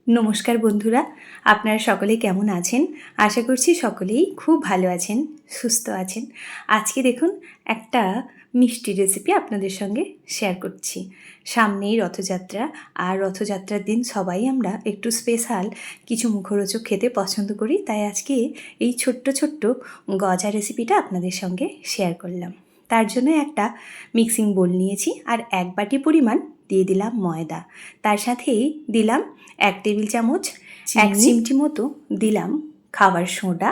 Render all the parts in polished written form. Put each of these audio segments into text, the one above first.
নমস্কার বন্ধুরা, আপনারা সকলে কেমন আছেন? আশা করছি সকলেই খুব ভালো আছেন, সুস্থ আছেন। আজকে দেখুন একটা মিষ্টি রেসিপি আপনাদের সঙ্গে শেয়ার করছি। সামনেই রথযাত্রা, আর রথযাত্রার দিন সবাই আমরা একটু স্পেশাল কিছু মুখরোচক খেতে পছন্দ করি। তাই আজকে এই ছোট্ট ছোট্ট গজা রেসিপিটা আপনাদের সঙ্গে শেয়ার করলাম। তার জন্য একটা মিক্সিং বোল নিয়েছি আর 1 বাটি পরিমাণ দিয়ে দিলাম ময়দা। তার সাথেই দিলাম 1 টেবিল চামচ 1 চিমটি মতো দিলাম খাবার সোডা,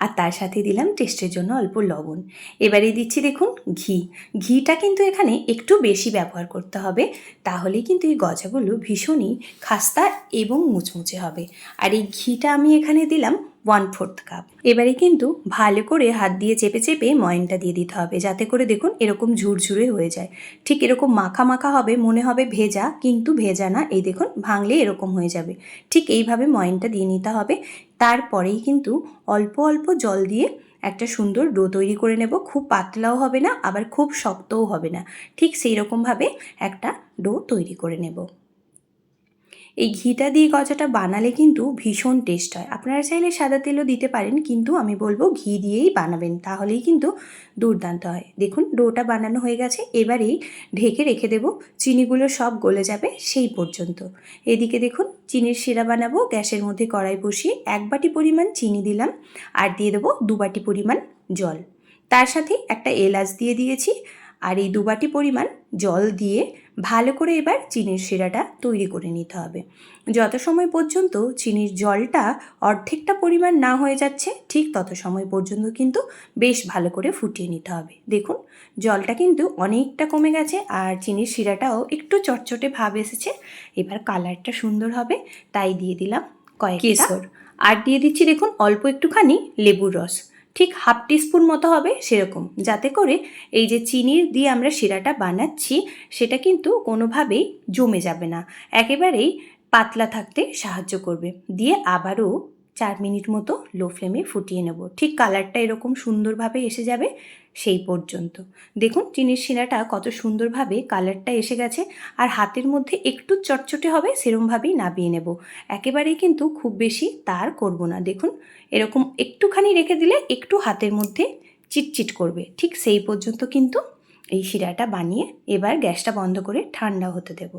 আর তার সাথে দিলাম টেস্টের জন্য অল্প লবণ। এবারে দিচ্ছি দেখুন ঘি। ঘিটা কিন্তু এখানে একটু বেশি ব্যবহার করতে হবে, তাহলেই কিন্তু এই গজাগুলো ভীষণই খাস্তা এবং মুচমুচে হবে। আর এই ঘিটা আমি এখানে দিলাম 1/4 কাপ। এবারে কিন্তু ভালো করে হাত দিয়ে চেপে চেপে ময়নটা দিয়ে দিতে হবে, যাতে করে দেখুন এরকম ঝুরঝুরে হয়ে যায়। ঠিক এরকম মাখা মাখা হবে, মনে হবে ভেজা, কিন্তু ভেজা না। এই দেখুন ভাঙলে এরকম হয়ে যাবে। ঠিক এইভাবে ময়নটা দিয়ে নিতে হবে। তারপরেই কিন্তু অল্প অল্প জল দিয়ে একটা সুন্দর ডো তৈরি করে নেব। খুব পাতলাও হবে না, আবার খুব শক্তও হবে না। ঠিক সেই রকমভাবে একটা ডো তৈরি করে নেব। এই ঘিটা দিয়ে গজাটা বানালে কিন্তু ভীষণ টেস্ট হয়। আপনারা চাইলে সাদা তেলও দিতে পারেন, কিন্তু আমি বলবো ঘি দিয়েই বানাবেন, তাহলেই কিন্তু দুর্দান্ত হয়। দেখুন ডোটা বানানো হয়ে গেছে। এবারেই ঢেকে রেখে দেব, চিনিগুলো সব গলে যাবে সেই পর্যন্ত। এদিকে দেখুন চিনির শিরা বানাবো। গ্যাসের মধ্যে কড়াই বসিয়ে 1 বাটি পরিমাণ চিনি দিলাম, আর দিয়ে দেবো 2 বাটি পরিমাণ জল। তার সাথে একটা এলাচ দিয়ে দিয়েছি, আর এই 2 বাটি পরিমাণ জল দিয়ে ভালো করে এবার চিনির শিরাটা তৈরি করে নিতে হবে। যত সময় পর্যন্ত চিনির জলটা অর্ধেকটা পরিমাণ না হয়ে যাচ্ছে, ঠিক তত সময় পর্যন্ত কিন্তু বেশ ভালো করে ফুটিয়ে নিতে হবে। দেখুন জলটা কিন্তু অনেকটা কমে গেছে, আর চিনির শিরাটাও একটু চটচটে ভাব এসেছে। এবার কালারটা সুন্দর হবে, তাই দিয়ে দিলাম কয়েকটা কেশর, আর দিয়ে দিচ্ছি দেখুন অল্প একটুখানি লেবুর রস। ঠিক 1/2 টিস্পুন মতো হবে সেরকম, যাতে করে এই যে চিনির দিয়ে আমরা শিরাটা বানাচ্ছি সেটা কিন্তু কোনোভাবেই জমে যাবে না, একেবারেই পাতলা থাকতে সাহায্য করবে। দিয়ে আবারও 4 মিনিট মতো লো ফ্লেমে ফুটিয়ে নেব। ঠিক কালারটা এরকম সুন্দরভাবে এসে যাবে সেই পর্যন্ত। দেখুন চিনির শিরাটা কত সুন্দরভাবে কালারটা এসে গেছে, আর হাতের মধ্যে একটু চটচটে হবে সেরমভাবেই নামিয়ে নেব। একেবারেই কিন্তু খুব বেশি তার করব না। দেখুন এরকম একটুখানি রেখে দিলে একটু হাতের মধ্যে চিটচিট করবে, ঠিক সেই পর্যন্ত কিন্তু এই শিরাটা বানিয়ে এবার গ্যাসটা বন্ধ করে ঠান্ডা হতে দেব।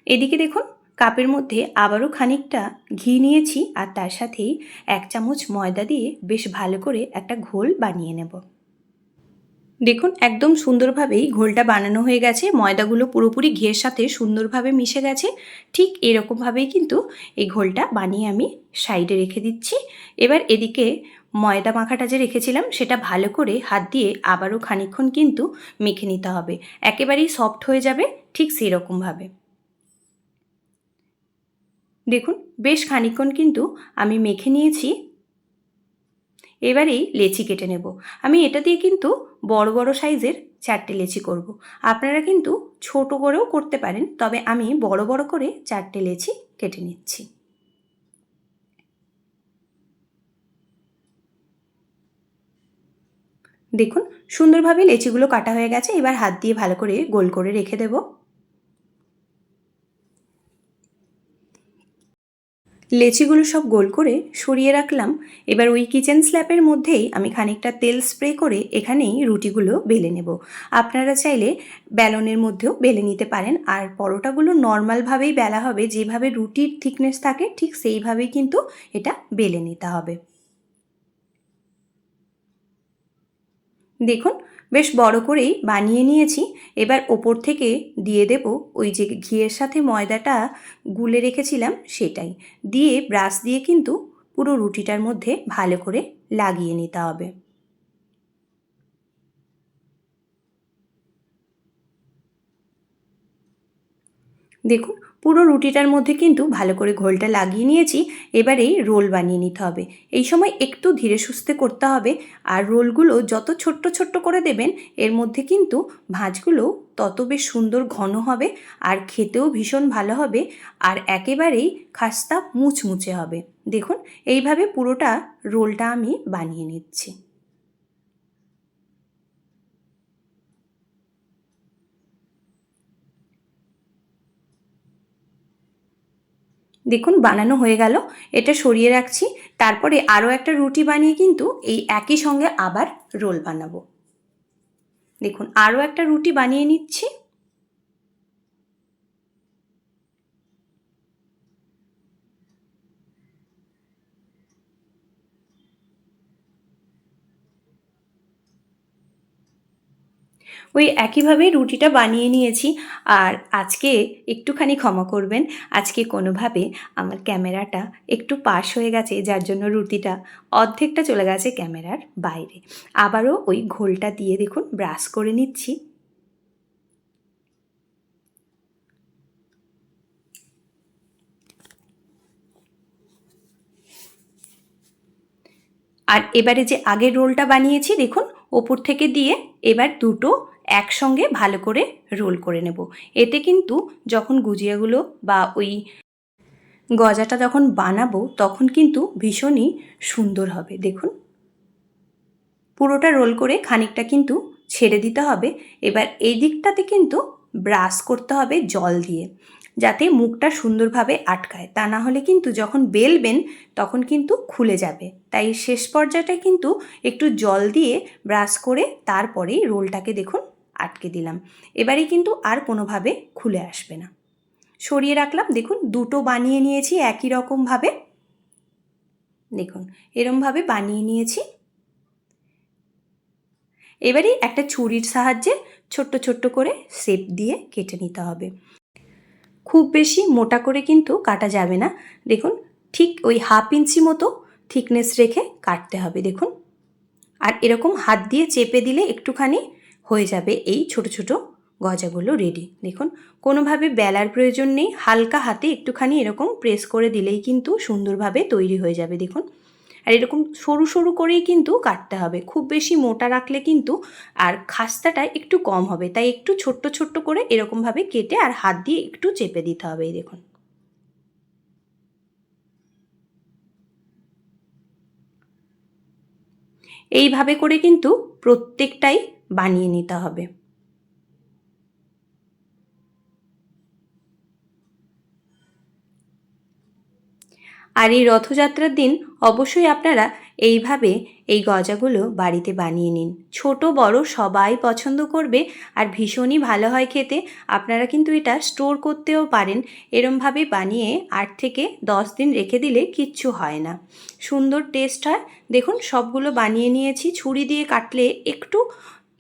এদিকে দেখুন কাপের মধ্যে আবারও খানিকটা ঘি নিয়েছি, আর তার সাথেই 1 চামচ ময়দা দিয়ে বেশ ভালো করে একটা ঘোল বানিয়ে নেব। দেখুন একদম সুন্দরভাবেই ঘোলটা বানানো হয়ে গেছে। ময়দাগুলো পুরোপুরি ঘিয়ের সাথে সুন্দরভাবে মিশে গেছে। ঠিক এরকমভাবেই কিন্তু এই ঘোলটা বানিয়ে আমি সাইডে রেখে দিচ্ছি। এবার এদিকে ময়দা মাখাটা যে রেখেছিলাম সেটা ভালো করে হাত দিয়ে আবারও খানিকক্ষণ কিন্তু মেখে নিতে হবে। একেবারেই সফট হয়ে যাবে ঠিক সেই রকমভাবে। দেখুন বেশ খানিকক্ষণ কিন্তু আমি মেখে নিয়েছি। এবারেই লেচি কেটে নেব। আমি এটা দিয়ে কিন্তু বড় বড় সাইজের 4টে লেচি করব। আপনারা কিন্তু ছোট করেও করতে পারেন, তবে আমি বড় বড় করে 4টে লেচি কেটে নিচ্ছি। দেখুন সুন্দরভাবে লেচিগুলো কাটা হয়ে গেছে। এবার হাত দিয়ে ভালো করে গোল করে রেখে দেব। লেচিগুলো সব গোল করে সরিয়ে রাখলাম। এবার ওই কিচেন স্ল্যাপের মধ্যেই আমি খানিকটা তেল স্প্রে করে এখানেই রুটিগুলো বেলে নেব। আপনারা চাইলে বেলনের মধ্যেও বেলে নিতে পারেন, আর পরোটাগুলো নর্মালভাবেই বেলা হবে, যেভাবে রুটির থিকনেস থাকে ঠিক সেইভাবেই কিন্তু এটা বেলে নিতে হবে। দেখুন বেশ বড় করেই বানিয়ে নিয়েছি। এবার ওপর থেকে দিয়ে দেব ওই যে ঘিয়ের সাথে ময়দাটা গুলে রেখেছিলাম সেটাই দিয়ে ব্রাশ দিয়ে কিন্তু পুরো রুটিটার মধ্যে ভালো করে লাগিয়ে নিতে হবে। দেখুন পুরো রুটিটার মধ্যে কিন্তু ভালো করে ঘোলটা লাগিয়ে নিয়েছি। এবারে রোল বানিয়ে নিতে হবে। এই সময় একটু ধীরে সুস্থে করতে হবে, আর রোলগুলো যত ছোট্ট ছোট্ট করে দেবেন এর মধ্যে কিন্তু ভাঁজগুলো তত বেশ সুন্দর ঘন হবে, আর খেতেও ভীষণ ভালো হবে, আর একেবারেই খাস্তা মুচমুচে হবে। দেখুন এইভাবে পুরোটা রোলটা আমি বানিয়ে নিচ্ছি। দেখুন বানানো হয়ে গেল, এটা সরিয়ে রাখছি। তারপরে আরও একটা রুটি বানিয়ে কিন্তু এই একই সঙ্গে আবার রোল বানাবো। দেখুন আরও একটা রুটি বানিয়ে নিচ্ছি। ওই একইভাবে রুটিটা বানিয়ে নিয়েছি। আর আজকে একটুখানি ক্ষমা করবেন, আজকে কোনোভাবে আমার ক্যামেরাটা একটু পাশ হয়ে গেছে, যার জন্য রুটিটা অর্ধেকটা চলে গেছে ক্যামেরার বাইরে। আবারও ওই ঘোলটা দিয়ে দেখুন ব্রাশ করে নিচ্ছি। আর এবারে যে আগের রোলটা বানিয়েছি দেখুন ওপর থেকে দিয়ে এবার দুটো একসঙ্গে ভালো করে রোল করে নেব। এতে কিন্তু যখন গুজিয়াগুলো বা ওই গজাটা যখন বানাবো তখন কিন্তু ভীষণই সুন্দর হবে। দেখুন পুরোটা রোল করে খানিকটা কিন্তু ছেড়ে দিতে হবে। এবার এই দিকটাতে কিন্তু ব্রাশ করতে হবে জল দিয়ে, যাতে মুখটা সুন্দরভাবে আটকায়, তা না হলে কিন্তু যখন বেলবেন তখন কিন্তু খুলে যাবে। তাই শেষ পর্যায়টা কিন্তু একটু জল দিয়ে ব্রাশ করে তারপরেই রোলটাকে দেখুন আটকে দিলাম। এবারে কিন্তু আর কোনোভাবে খুলে আসবে না। সরিয়ে রাখলাম। দেখুন দুটো বানিয়ে নিয়েছি একই রকমভাবে। দেখুন এরমভাবে বানিয়ে নিয়েছি। এবারে একটা ছুরির সাহায্যে ছোট্ট ছোট্ট করে শেপ দিয়ে কেটে নিতে হবে। খুব বেশি মোটা করে কিন্তু কাটা যাবে না। দেখুন ঠিক ওই 1/2 ইঞ্চি মতো থিকনেস রেখে কাটতে হবে। দেখুন আর এরকম হাত দিয়ে চেপে দিলে একটুখানি হয়ে যাবে এই ছোট ছোট গজাগুলো রেডি। দেখুন কোনোভাবে বেলার প্রয়োজন নেই, হালকা হাতে একটুখানি এরকম প্রেস করে দিলেই কিন্তু সুন্দরভাবে তৈরি হয়ে যাবে। দেখুন আর এরকম সরু সরু করেই কিন্তু কাটতে হবে, খুব বেশি মোটা রাখলে কিন্তু আর খাস্তাটা একটু কম হবে। তাই একটু ছোট্ট ছোট্ট করে এরকমভাবে কেটে আর হাত দিয়ে একটু চেপে দিতে হবে। এই দেখুন এইভাবে করে কিন্তু প্রত্যেকটাই বানিয়ে নিতে হবে। আর এই রথযাত্রার দিন অবশ্যই আপনারা এইভাবে এই গজাগুলো বাড়িতে বানিয়ে নিন। ছোট বড় সবাই পছন্দ করবে আর ভীষণই ভালো হয় খেতে। আপনারা কিন্তু এটা স্টোর করতেও পারেন। এরমভাবে বানিয়ে 8 থেকে 10 দিন রেখে দিলে কিচ্ছু হয় না, সুন্দর টেস্ট হয়। দেখুন সবগুলো বানিয়ে নিয়েছি। ছুরি দিয়ে কাটলে একটু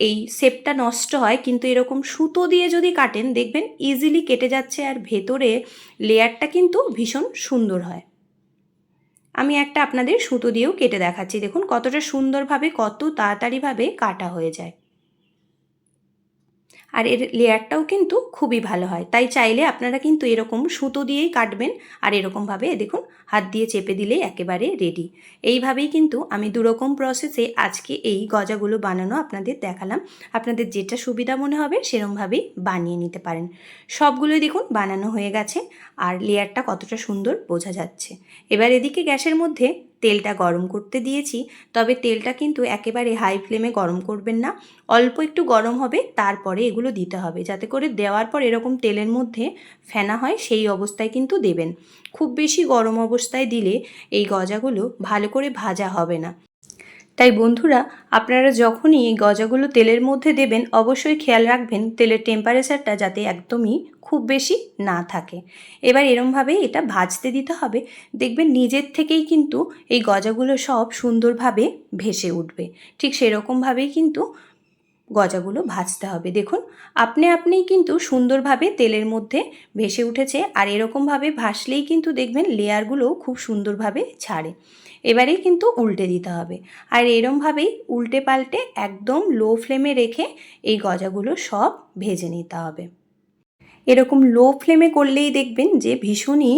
এই শেপটা নষ্ট হয়, কিন্তু এরকম সুতো দিয়ে যদি কাটেন দেখবেন ইজিলি কেটে যাচ্ছে আর ভেতরে লেয়ারটা কিন্তু ভীষণ সুন্দর হয়। আমি একটা আপনাদের সুতো দিয়েও কেটে দেখাচ্ছি। দেখুন কতটা সুন্দরভাবে কত তাড়াতাড়িভাবে কাটা হয়ে যায়। আর এর লেয়ারটাও কিন্তু খুবই ভালো হয়। তাই চাইলে আপনারা কিন্তু এরকম সুতো দিয়েই কাটবেন। আর এরকমভাবে দেখুন হাত দিয়ে চেপে দিলেই একেবারে রেডি। এইভাবেই কিন্তু আমি দুরকম প্রসেসে আজকে এই গজাগুলো বানানো আপনাদের দেখালাম। আপনাদের যেটা সুবিধা মনে হবে সেরমভাবেই বানিয়ে নিতে পারেন। সবগুলোই দেখুন বানানো হয়ে গেছে আর লেয়ারটা কতটা সুন্দর বোঝা যাচ্ছে। এবার এদিকে গ্যাসের মধ্যে তেলটা গরম করতে দিয়েছি। তবে তেলটা কিন্তু একেবারে হাই ফ্লেমে গরম করবেন না, অল্প একটু গরম হবে তারপরে এগুলো দিতে হবে, যাতে করে দেওয়ার পর এরকম তেলের মধ্যে ফেনা হয় সেই অবস্থায় কিন্তু দেবেন। খুব বেশি গরম অবস্থায় দিলে এই গজাগুলো ভালো করে ভাজা হবে না। তাই বন্ধুরা আপনারা যখনই এই গজাগুলো তেলের মধ্যে দেবেন অবশ্যই খেয়াল রাখবেন তেলের টেম্পারেচারটা যাতে একদমই খুব বেশি না থাকে। এবার এরমভাবে এটা ভাজতে দিতে হবে। দেখবেন নিজের থেকেই কিন্তু এই গজাগুলো সব সুন্দরভাবে ভেসে উঠবে। ঠিক সেরকমভাবেই কিন্তু গজাগুলো ভাজতে হবে। দেখুন আপনি আপনিই কিন্তু সুন্দরভাবে তেলের মধ্যে ভেসে উঠেছে। আর এরকমভাবে ভাসলেই কিন্তু দেখবেন লেয়ারগুলোও খুব সুন্দরভাবে ছাড়ে। এবারেই কিন্তু উল্টে দিতে হবে। আর এরমভাবেই উল্টে পাল্টে একদম লো ফ্লেমে রেখে এই গজাগুলো সব ভেজে নিতে হবে। এরকম লো ফ্লেমে করলেই দেখবেন যে ভীষণই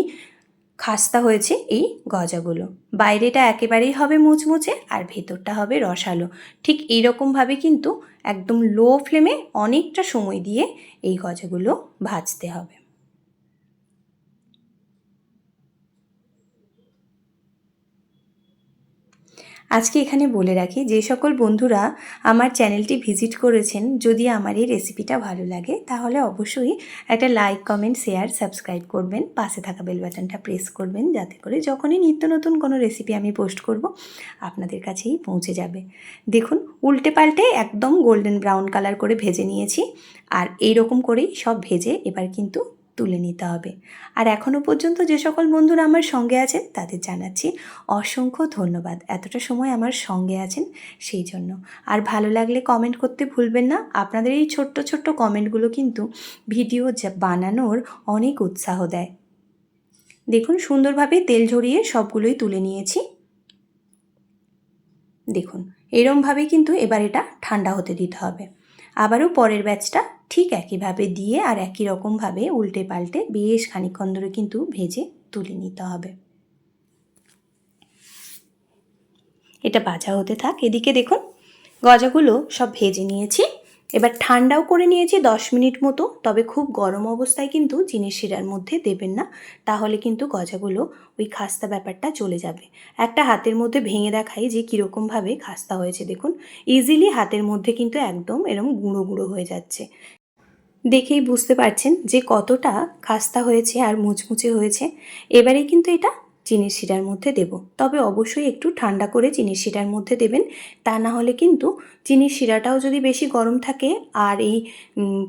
খাস্তা হয়েছে এই গজাগুলো। বাইরেটা একেবারেই হবে মুচমুচে আর ভেতরটা হবে রসালো। ঠিক এইরকমভাবে কিন্তু একদম লো ফ্লেমে অনেকটা সময় দিয়ে এই গজাগুলো ভাজতে হবে। আজকে এখানে বলে রাখি, যে সকল বন্ধুরা আমার চ্যানেলটি ভিজিট করেছেন, যদি আমার এই রেসিপিটা ভালো লাগে তাহলে অবশ্যই একটা লাইক, কমেন্ট, শেয়ার, সাবস্ক্রাইব করবেন, পাশে থাকা বেল বাটনটা প্রেস করবেন, যাতে করে যখনই নিত্য নতুন কোনো রেসিপি আমি পোস্ট করব আপনাদের কাছেই পৌঁছে যাবে। দেখুন, উল্টে পাল্টে একদম গোল্ডেন ব্রাউন কালার করে ভেজে নিয়েছি। আর এই রকম করেই সব ভেজে এবার কিন্তু তুলে নিতে হবে। আর এখনও পর্যন্ত যে সকল বন্ধুরা আমার সঙ্গে আছেন তাদের জানাচ্ছি অসংখ্য ধন্যবাদ, এতটা সময় আমার সঙ্গে আছেন সেই জন্য। আর ভালো লাগলে কমেন্ট করতে ভুলবেন না। আপনাদের এই ছোট্ট ছোট্ট কমেন্টগুলো কিন্তু ভিডিও বানানোর অনেক উৎসাহ দেয়। দেখুন, সুন্দরভাবে তেল ঝরিয়ে সবগুলোই তুলে নিয়েছি। দেখুন, এরমভাবেই কিন্তু এবার এটা ঠান্ডা হতে দিতে হবে। আবারও পরের ব্যাচটা ঠিক একইভাবে দিয়ে আর একই রকমভাবে উল্টে পাল্টে বেশ খানিকক্ষণ ধরে কিন্তু ভেজে তুলে নিতে হবে। এটা ভাজা হতে থাক। এদিকে দেখুন, গজাগুলো সব ভেজে নিয়েছি। এবার ঠান্ডাও করে নিয়েছি 10 মিনিট মতো। তবে খুব গরম অবস্থায় কিন্তু চিনির শিরার মধ্যে দেবেন না, তাহলে কিন্তু গজাগুলো ওই খাস্তা ব্যাপারটা চলে যাবে। একটা হাতের মধ্যে ভেঙে দেখাই যে কীরকমভাবে খাস্তা হয়েছে। দেখুন, ইজিলি হাতের মধ্যে কিন্তু একদম এরম গুঁড়ো গুঁড়ো হয়ে যাচ্ছে। দেখেই বুঝতে পারছেন যে কতটা খাস্তা হয়েছে আর মুচমুচে হয়েছে। এবারে কিন্তু এটা চিনির শিরার মধ্যে দেব। তবে অবশ্যই একটু ঠান্ডা করে চিনির শিরার মধ্যে দেবেন, তা না হলে কিন্তু চিনির শিরাটাও যদি বেশি গরম থাকে আর এই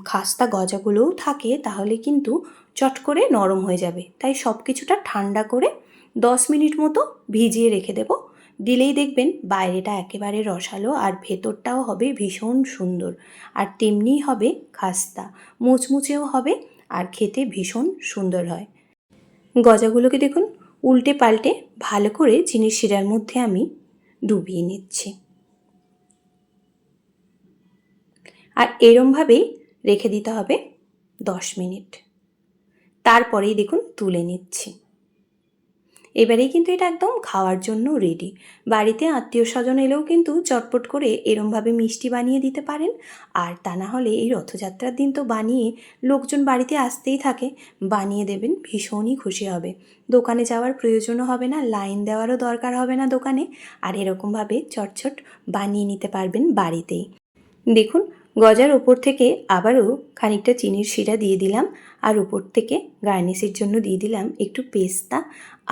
খাস্তা গজাগুলোও থাকে, তাহলে কিন্তু চট করে নরম হয়ে যাবে। তাই সব কিছুটা ঠান্ডা করে 10 মিনিট মতো ভিজিয়ে রেখে দেব। দিলেই দেখবেন বাইরেটা একেবারে রসালো আর ভেতরটাও হবে ভীষণ সুন্দর। আর তেমনিই হবে খাস্তা, মুচমুচেও হবে আর খেতে ভীষণ সুন্দর হয়। গজাগুলোকে দেখুন উল্টে পাল্টে ভালো করে চিনির শিরার মধ্যে আমি ডুবিয়ে নিচ্ছি। আর এরমভাবেই রেখে দিতে হবে 10 মিনিট। তারপরেই দেখুন তুলে নিচ্ছি। এবারেই কিন্তু এটা একদম খাওয়ার জন্য রেডি। বাড়িতে আত্মীয় স্বজন এলেও কিন্তু চটপট করে এরমভাবে মিষ্টি বানিয়ে দিতে পারেন। আর তা না হলে এই রথযাত্রার দিন তো বানিয়ে লোকজন বাড়িতে আসতেই থাকে, বানিয়ে দেবেন, ভীষণই খুশি হবে। দোকানে যাওয়ার প্রয়োজনও হবে না, লাইন দেওয়ারও দরকার হবে না দোকানে। আর এরকমভাবে চটচট বানিয়ে নিতে পারবেন বাড়িতেই। দেখুন, গজার ওপর থেকে আবারও খানিকটা চিনির শিরা দিয়ে দিলাম, আর ওপর থেকে গার্নিশের জন্য দিয়ে দিলাম একটু পেস্তা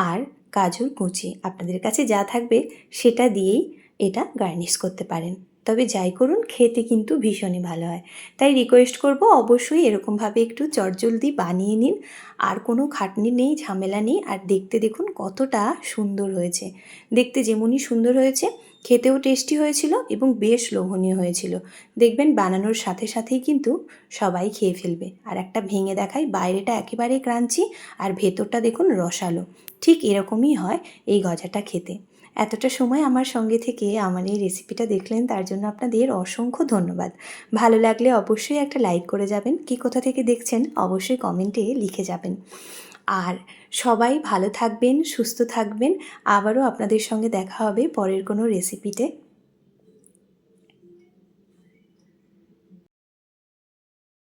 আর কাজুর কুচি। আপনাদের কাছে যা থাকবে সেটা দিয়েই এটা গার্নিশ করতে পারেন। তবে যাই করুন, খেতে কিন্তু ভীষণই ভালো হয়। তাই রিকোয়েস্ট করব, অবশ্যই এরকমভাবে একটু চটজলদি বানিয়ে নিন। আর কোনো খাটনি নেই, ঝামেলা নেই। আর দেখতে দেখুন কতটা সুন্দর হয়েছে। দেখতে যেমনই সুন্দর হয়েছে, খেতেও টেস্টি হয়েছিল এবং বেশ লোভনীয় হয়েছিল। দেখবেন বানানোর সাথে সাথেই কিন্তু সবাই খেয়ে ফেলবে। আর একটা ভেঙে দেখাই, বাইরেটা একেবারে ক্রাঞ্চি আর ভেতরটা দেখুন রসালো। ঠিক এরকমই হয় এই গজাটা খেতে। এতটা সময় আমার সঙ্গে থেকে আমার এই রেসিপিটা দেখলেন, তার জন্য আপনাদের অসংখ্য ধন্যবাদ। ভালো লাগলে অবশ্যই একটা লাইক করে যাবেন। কে কোথা থেকে দেখছেন অবশ্যই কমেন্টে লিখে যাবেন। আর সবাই ভালো থাকবেন, সুস্থ থাকবেন। আবারও আপনাদের সঙ্গে দেখা হবে পরের কোনো রেসিপিতে।